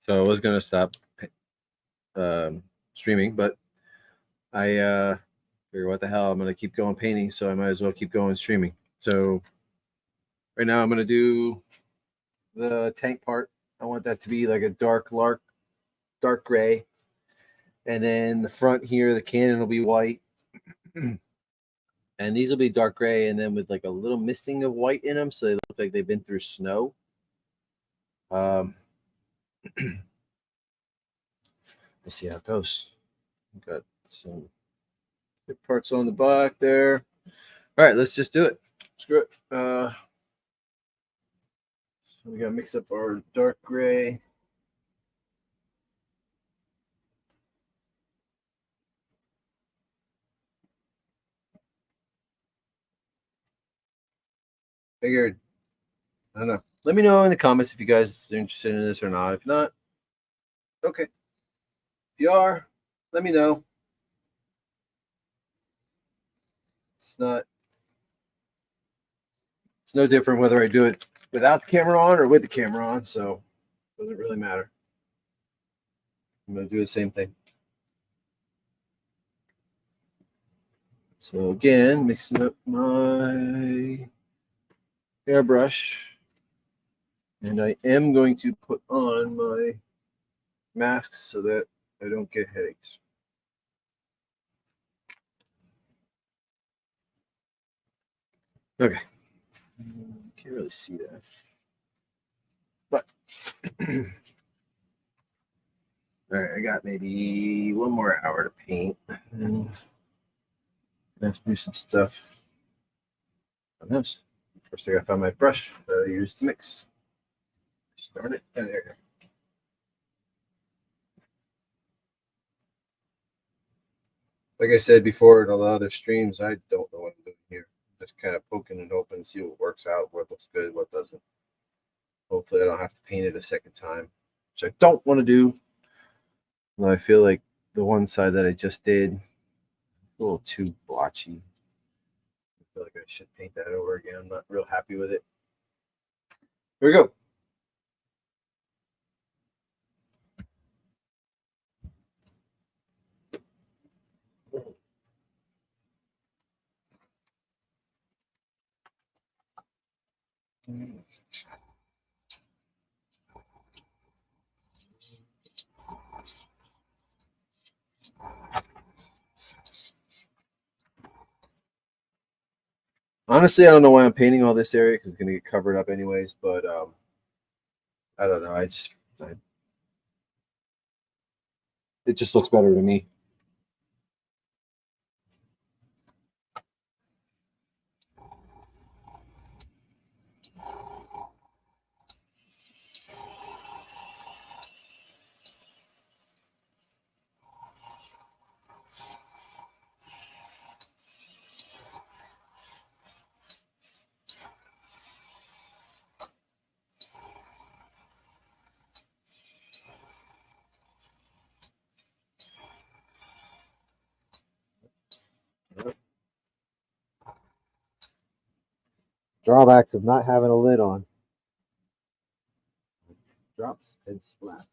So I was gonna stop streaming, but I figure what the hell, I'm gonna keep going painting, so I might as well keep going streaming. So right now I'm gonna do the tank part. I want that to be like a dark gray, and then the front here, the cannon will be white, and these will be dark gray, and then with like a little misting of white in them, so they look like they've been through snow. Let's see how it goes. Got some good parts on the back there. All right, let's just do it. Screw it. So we gotta mix up our dark gray. Figured, I don't know. Let me know in the comments if you guys are interested in this or not. If not, okay. If you are, let me know. It's no different whether I do it without the camera on or with the camera on, so it doesn't really matter. I'm gonna do the same thing. So again, mixing up my airbrush, and I am going to put on my masks so that I don't get headaches. Okay. Can't really see that. But all right, I got maybe 1 more hour to paint. And I have to do some stuff on this. First, I gotta find my brush that I use to mix. Start it. And there you go. Like I said before in all the other streams, I don't know what I'm doing here. Just kind of poking it open, see what works out, what looks good, what doesn't. Hopefully I don't have to paint it a second time, which I don't want to do. Well, I feel like the one side that I just did a little too blotchy. I feel like I should paint that over again. I'm not real happy with it. Here we go. Honestly, I don't know why I'm painting all this area because it's going to get covered up anyways, but I don't know. It just looks better to me. Drawbacks of not having a lid on. Drops and splat.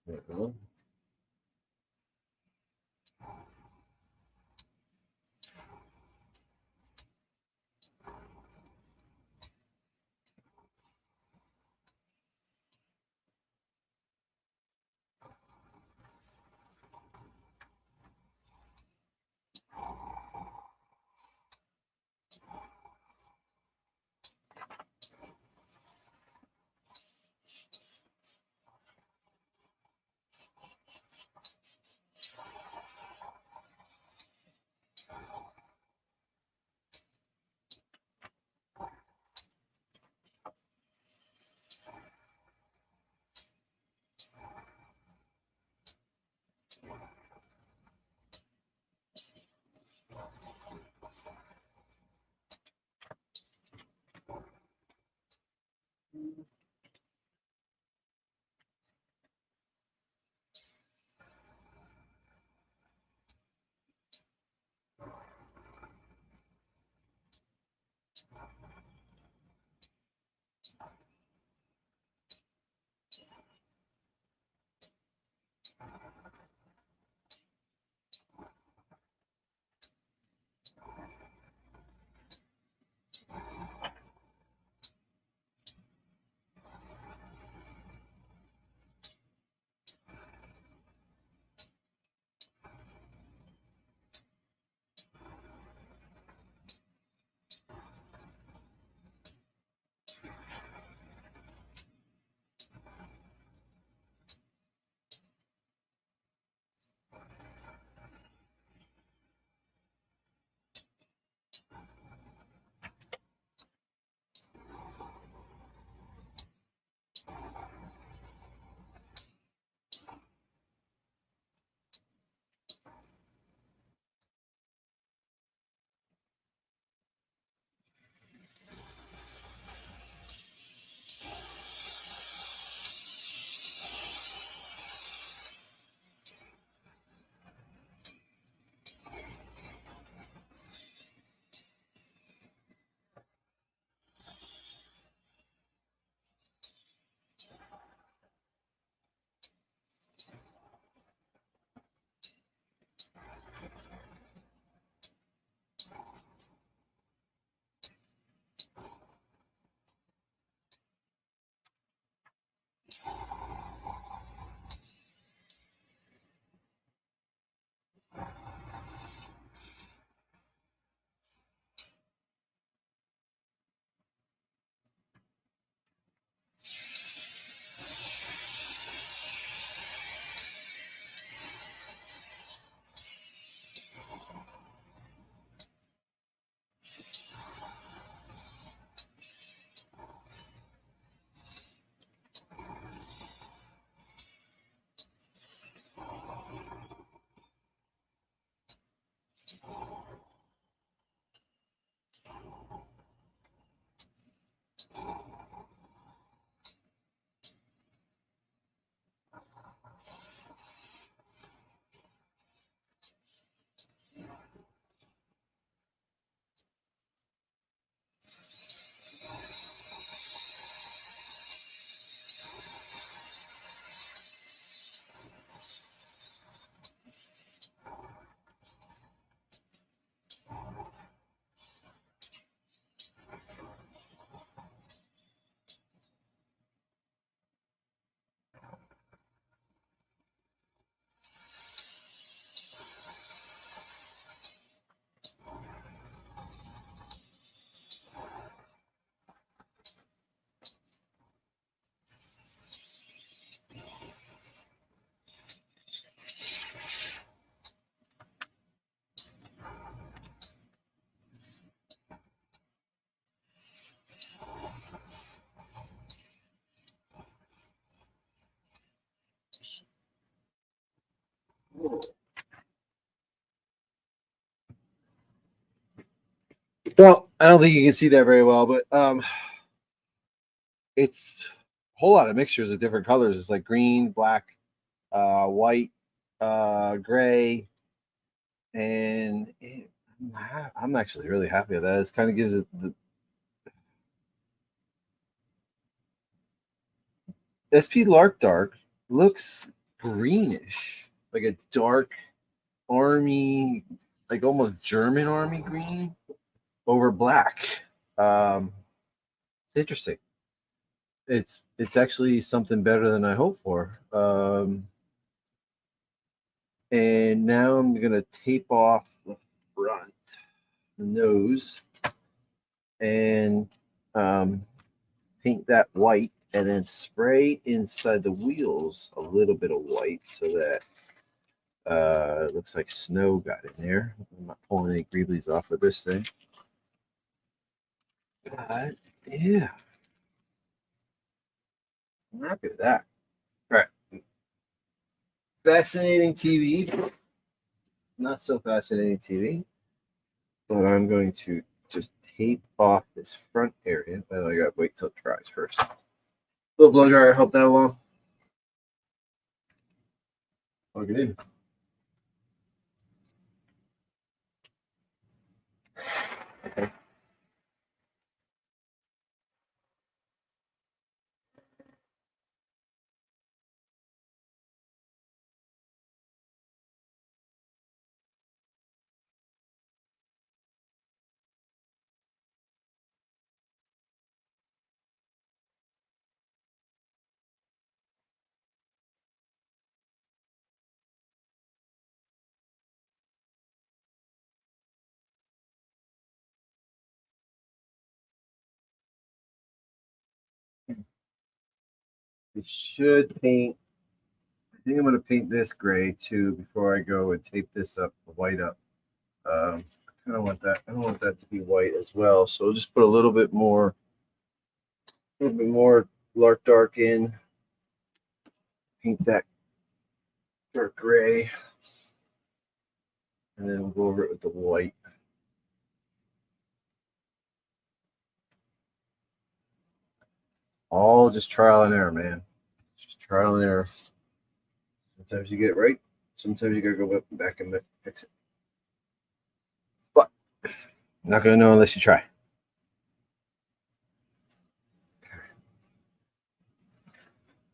There we go. Well, I don't think you can see that very well, but it's a whole lot of mixtures of different colors. It's like green, black, white, gray, and I'm actually really happy with that. It kind of gives it the SP Lark Dark looks greenish, like a dark army, like almost German army green over black. It's interesting. It's actually something better than I hoped for. And now I'm gonna tape off the front, the nose, and paint that white, and then spray inside the wheels a little bit of white so that it looks like snow got in there. I'm not pulling any greeblies off of this thing. But yeah, I'm happy with that. All right. Fascinating TV. Not so fascinating TV. But I'm going to just tape off this front area. But I gotta wait till it dries first. Little blow dryer help that along. Plug it in. Okay. We should paint. I think I'm going to paint this gray too before I go and tape this up, the white up. I kind of want that. I don't want that to be white as well. So we'll just put a little bit more Lark Dark in. Paint that dark gray, and then we'll go over it with the white. All just trial and error, man. Just trial and error. Sometimes you get it right. Sometimes you gotta go back and fix it. But I'm not gonna know unless you try. Okay.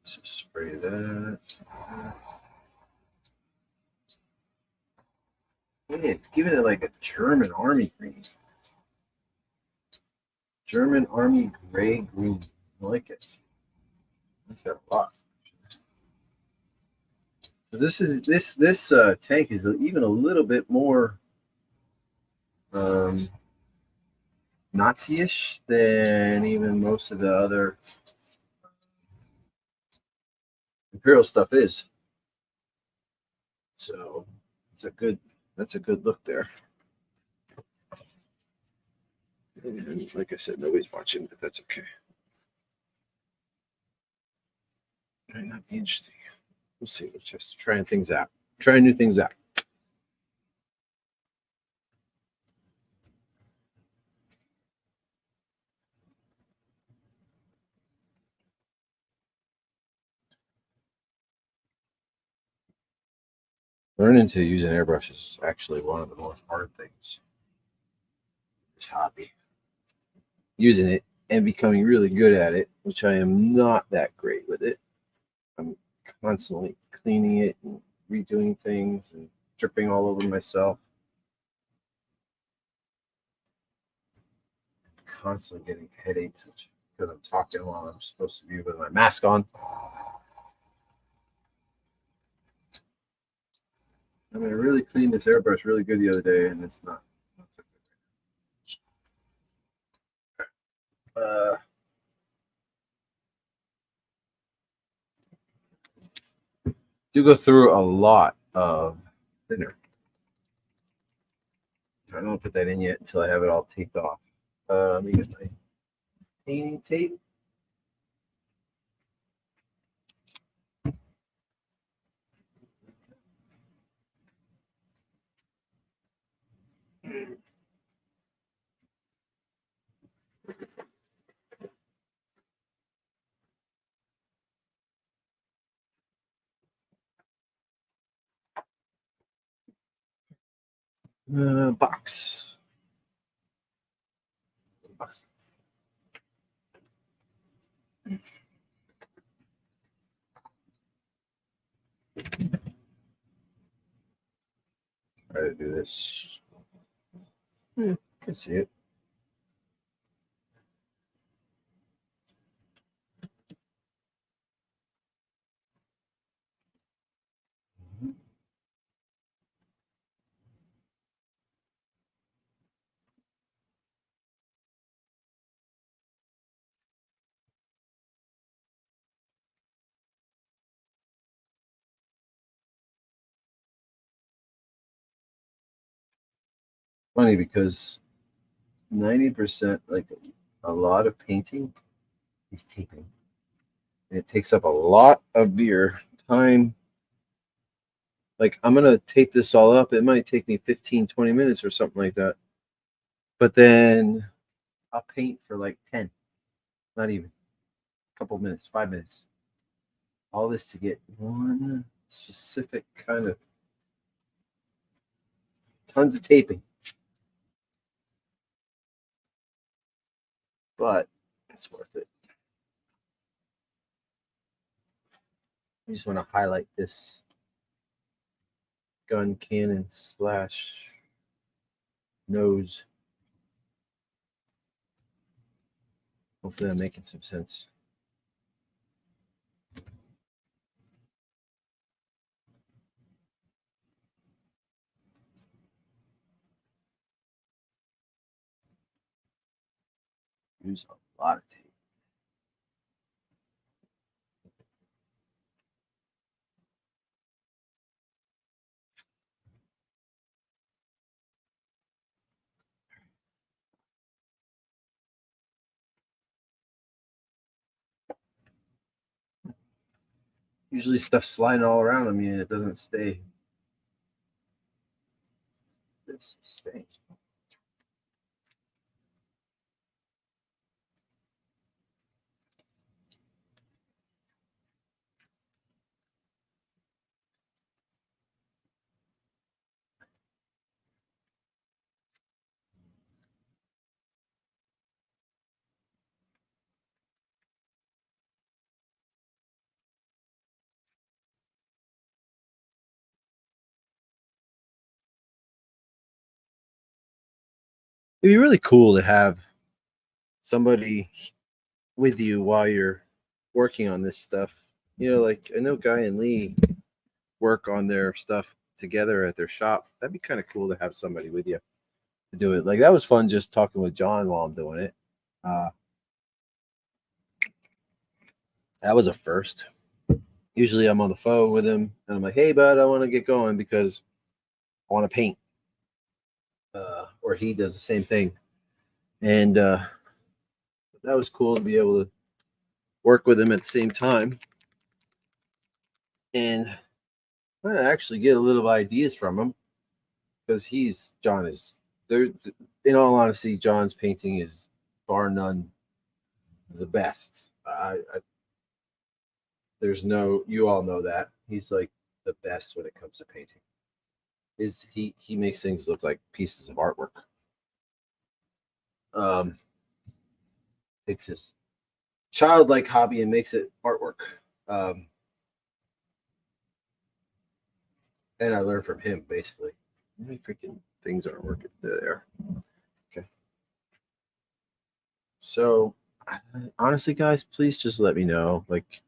Let's just spray that. Yeah, it's giving it like a German army green. German army gray green. I like it. That's got a lot. So this tank is even a little bit more Nazi-ish than even most of the other Imperial stuff is. So that's a good look there. And like I said, nobody's watching, but that's okay. Might not be interesting. We'll see. We're just trying things out. Trying new things out. Learning to use an airbrush is actually one of the most hard things. This hobby. Using it and becoming really good at it, which I am not that great with it. I'm constantly cleaning it and redoing things and dripping all over myself. Constantly getting headaches because I'm talking while I'm supposed to be with my mask on. I mean, I really cleaned this airbrush really good the other day, and it's not so good. Do go through a lot of thinner. I don't put that in yet until I have it all taped off. Let me get my painting tape. Box. Box. Try to do this. You can see it. Funny because 90%, like a lot of painting, is taping. And it takes up a lot of your time. Like, I'm going to tape this all up. It might take me 15, 20 minutes or something like that. But then I'll paint for like 10, not even a couple minutes, 5 minutes. All this to get one specific kind of tons of taping. But it's worth it. I just want to highlight this gun cannon slash nose. Hopefully I'm making some sense. Use a lot of tape. Usually stuff's sliding all around me and it doesn't stay. This is staying. It'd be really cool to have somebody with you while you're working on this stuff. You know, like I know Guy and Lee work on their stuff together at their shop. That'd be kind of cool to have somebody with you to do it. Like that was fun just talking with John while I'm doing it. That was a first. Usually I'm on the phone with him and I'm like, hey, bud, I want to get going because I want to paint. Or he does the same thing. And that was cool to be able to work with him at the same time. And I actually get a little ideas from him because John is there. In all honesty, John's painting is bar none the best. There's no, you all know that he's like the best when it comes to painting. He makes things look like pieces of artwork. Takes this childlike hobby and makes it artwork. And I learned from him basically. How many freaking things aren't working? There. Okay. So honestly, guys, please just let me know. Like,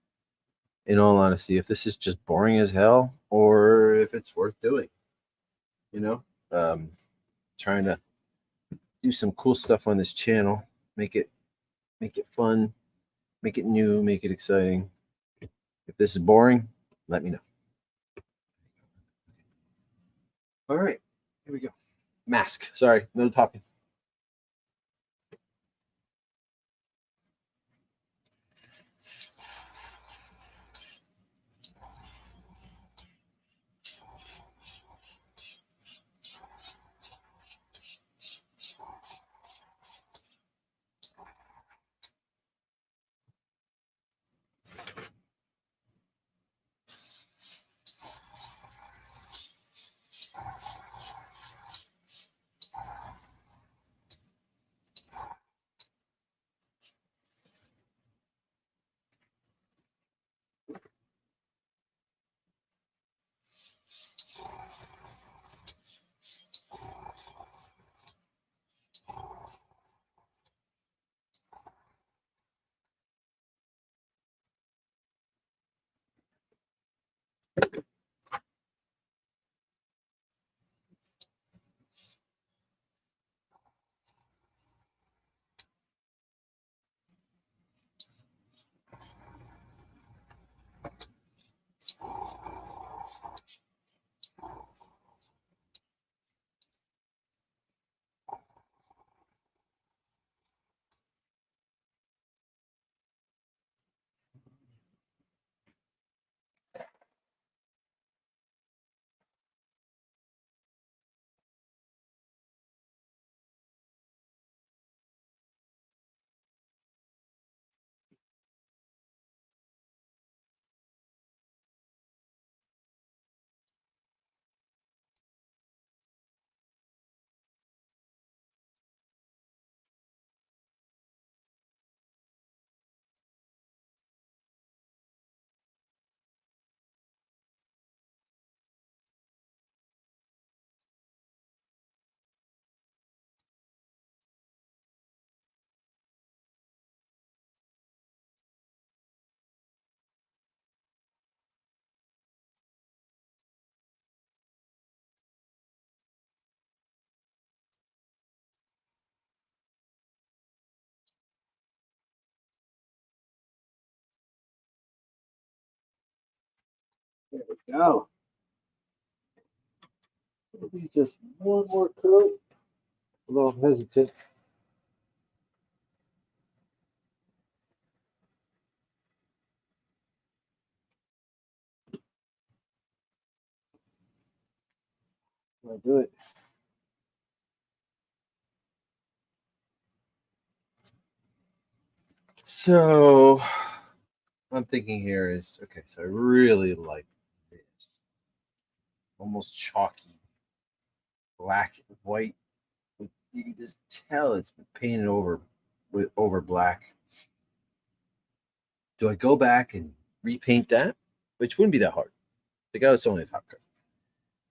in all honesty, if this is just boring as hell or if it's worth doing. You know? Trying to do some cool stuff on this channel. Make it fun, make it new, make it exciting. If this is boring, let me know. All right, here we go. Mask. Sorry, no talking. go. Maybe just one more coat. A little hesitant. I'll do it. So I'm thinking here is okay. So I really like this almost chalky black and white. You can just tell it's been painted over black. Do I go back and repaint that? Which wouldn't be that hard. The guy was only a top coat.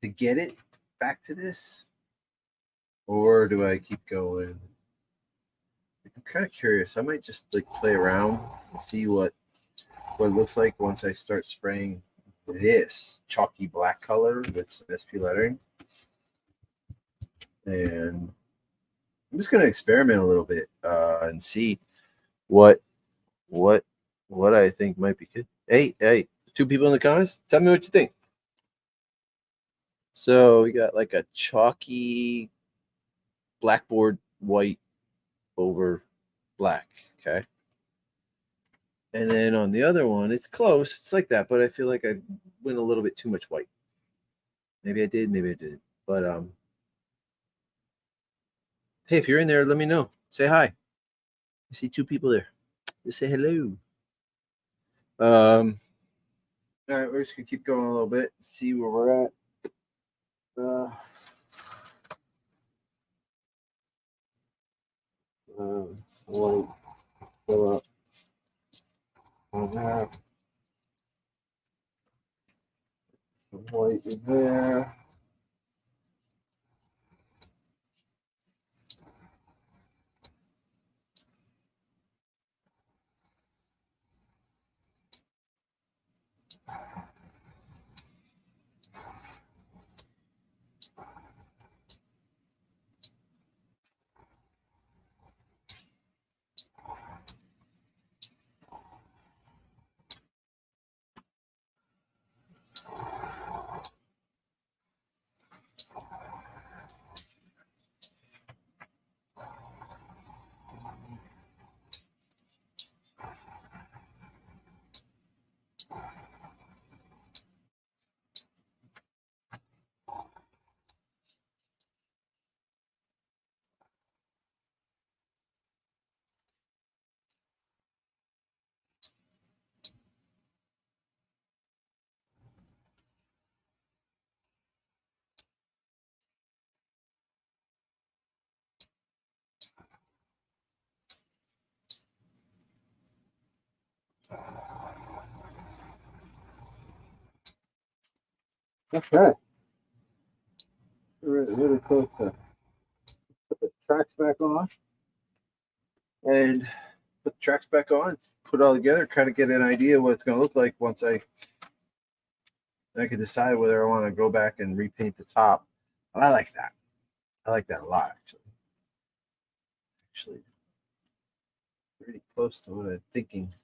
To get it back to this, or do I keep going? I'm kind of curious. I might just like play around and see what it looks like once I start spraying this chalky black color with some SP lettering. And I'm just going to experiment a little bit and see what I think might be good. Hey, 2 people in the comments, tell me what you think. So we got like a chalky blackboard white over black, okay? And then on the other one, it's close. It's like that, but I feel like I went a little bit too much white. Maybe I did, maybe I didn't. But hey, if you're in there, let me know. Say hi. I see 2 people there. Just say hello. All right, we're just gonna keep going a little bit, see where we're at. White fill up on there. Some white in there. Okay. We're really close to put the tracks back on. And put the tracks back on, put it all together, kind of get an idea what it's going to look like once I can decide whether I want to go back and repaint the top. I like that. I like that a lot, actually pretty close to what I'm thinking.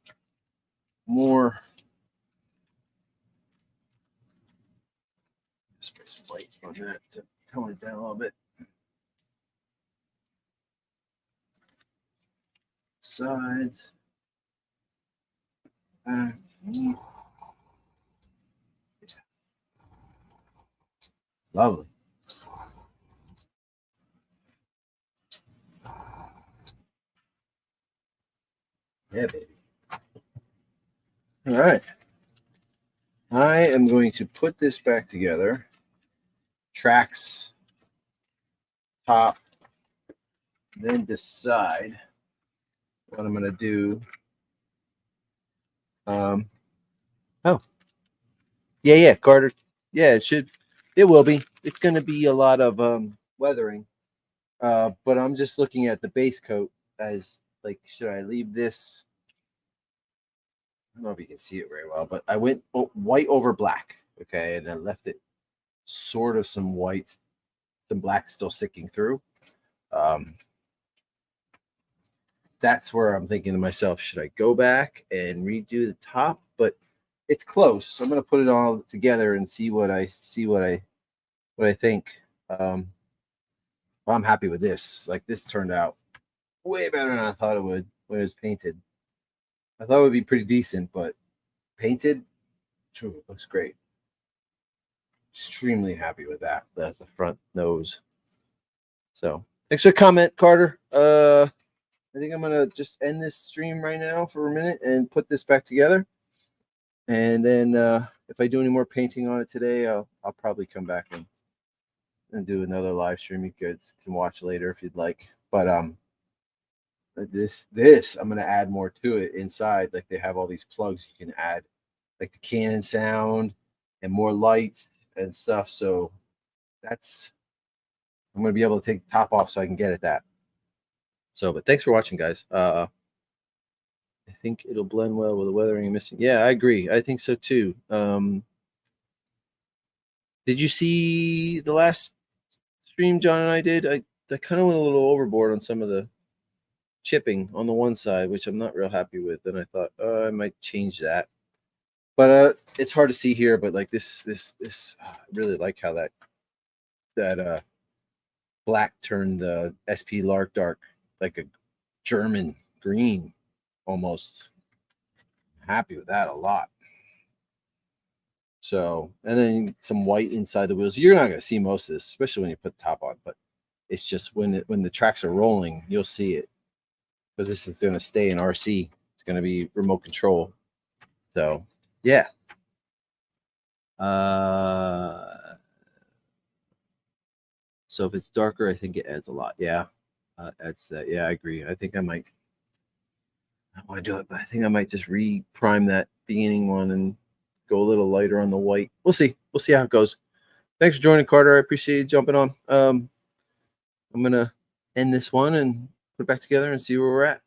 More. Spray some white on that to tone it down a little bit. Sides. Lovely. Yeah, baby. All right. I am going to put this back together. Tracks, top, then decide what I'm going to do. Oh, yeah, Carter. Yeah, it will be. It's going to be a lot of weathering. But I'm just looking at the base coat as like, should I leave this? I don't know if you can see it very well, but I went white over black, okay, and I left it sort of some whites, some black still sticking through. That's where I'm thinking to myself, should I go back and redo the top? But it's close. So I'm gonna put it all together and see what I think. Well, I'm happy with this. Like, this turned out way better than I thought it would when it was painted. I thought it would be pretty decent, but painted, true, looks great. Extremely happy with that. The front nose. So thanks for the comment, Carter. I think I'm gonna just end this stream right now for a minute and put this back together. And then if I do any more painting on it today, I'll probably come back and do another live stream. You guys can watch later if you'd like. But this I'm gonna add more to it inside. Like, they have all these plugs you can add, like the Canon sound and more lights and stuff. So that's, I'm gonna be able to take the top off so I can get at that. So, but thanks for watching, guys. I think it'll blend well with the weathering and missing. Yeah, I agree. I think so too. Did you see the last stream John and I did? I kind of went a little overboard on some of the chipping on the one side, which I'm not real happy with. And I thought, I might change that. But it's hard to see here. But like this, I really like how that black turned the SP Lark Dark like a German green almost. Happy with that a lot. So, and then some white inside the wheels. You're not going to see most of this, especially when you put the top on. But it's just when the tracks are rolling, you'll see it, because this is going to stay in RC. It's going to be remote control. So, yeah. So if it's darker, I think it adds a lot. Yeah, adds that. Yeah, I agree. I think I might. I don't want to do it, but I think I might just re-prime that beginning one and go a little lighter on the white. We'll see. We'll see how it goes. Thanks for joining, Carter. I appreciate you jumping on. I'm gonna end this one and put it back together and see where we're at.